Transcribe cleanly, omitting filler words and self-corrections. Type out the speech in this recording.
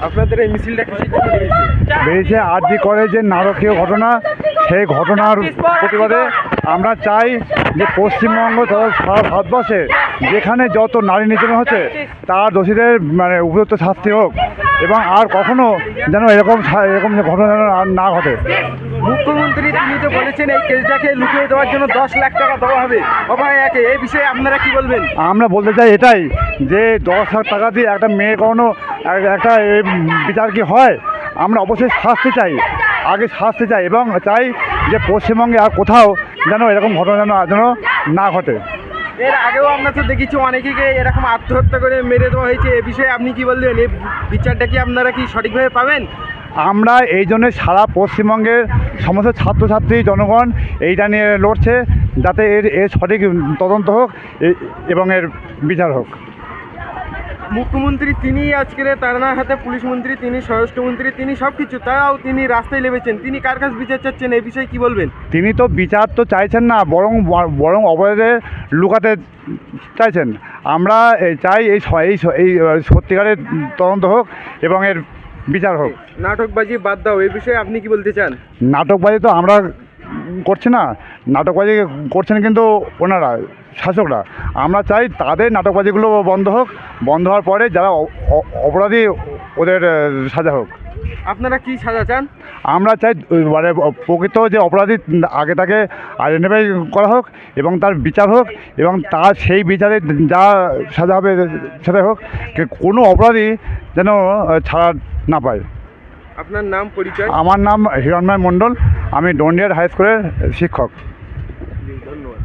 আপনাদের এই মিছিলটা কি বেরিয়েছে আরজি করে যে নারকীয় ঘটনা, সেই ঘটনার প্রতিবাদে আমরা চাই যে পশ্চিমবঙ্গ তথা সারা ভারতবর্ষে যেখানে যত নারী নির্যাতন হচ্ছে তার দোষীদের মানে উপযুক্ত শাস্তি হোক এবং আর কখনো যেন এরকম ঘটনা যেন আর না ঘটে। মুখ্যমন্ত্রী তিনি তো বলেছেন এই কেসটাকে লুকিয়ে দেওয়ার জন্য 10 লাখ টাকা দেওয়া হবে অভয় একে, এই বিষয়ে আপনারা কি বলবেন? আমরা বলতে চাই এটাই যে 10 লাখ টাকা দিয়ে একটা মেয়ের কোনো একটা বিচার কি হয়? আমরা অবশ্যই শাস্তি চাই, আগে শাস্তি চাই এবং চাই যে পশ্চিমবঙ্গে আর কোথাও যেন এরকম ঘটনা যেন না ঘটে। এর আগেও আমরা তো দেখেছি অনেকেকে এরকম আত্মহত্যা করে মেরে দেওয়া হয়েছে, এ বিষয়ে আপনি কি বলবেন? এই বিচারটা কি আপনারা কি সঠিকভাবে পাবেন? আমরা এই জন্যে সারা পশ্চিমবঙ্গের সমস্ত ছাত্রছাত্রী জনগণ এইটা নিয়ে লড়ছে যাতে এর সঠিক তদন্ত হোক এবং এর বিচার হোক। মুখ্যমন্ত্রী তিনি আজকের তার হাতে পুলিশ মন্ত্রী, তিনি স্বরাষ্ট্রমন্ত্রী, তিনি সব কিছু, তাও তিনি রাস্তায় নেমেছেন, তিনি কার কাছে বিচার চাচ্ছেন এই বিষয়ে কি বলবেন? তিনি তো বিচার তো চাইছেন না, বরং অপরাধে লুকাতে চাইছেন। আমরা চাই এই সত্যিকারের তদন্ত হোক এবং এর বিচার হোক। নাটকবাজি বাদ দাও, এই বিষয়ে আপনি কি বলতে চান? নাটকবাজি তো আমরা করছি না, নাটকবাজি করছেন কিন্তু ওনারা শাসকরা। আমরা চাই তাদের নাটকবাজিগুলো বন্ধ হোক, বন্ধ হওয়ার পরে যারা অপরাধী ওদের সাজা হোক। আপনারা কি সাজা চান? আমরা চাই মানে প্রকৃত যে অপরাধী আগে তাকে আইডেন্টিফাই করা হোক এবং তার বিচার হোক এবং তার সেই বিচারে যা সাজা হবে সেটা হোক, কোনো অপরাধী যেন ছাড়া না পায়। আপনার নাম পরিচয়? আমার নাম হিরণময় মণ্ডল, আমি ডন্ডিয়ার হাই স্কুলের শিক্ষক। ধন্যবাদ।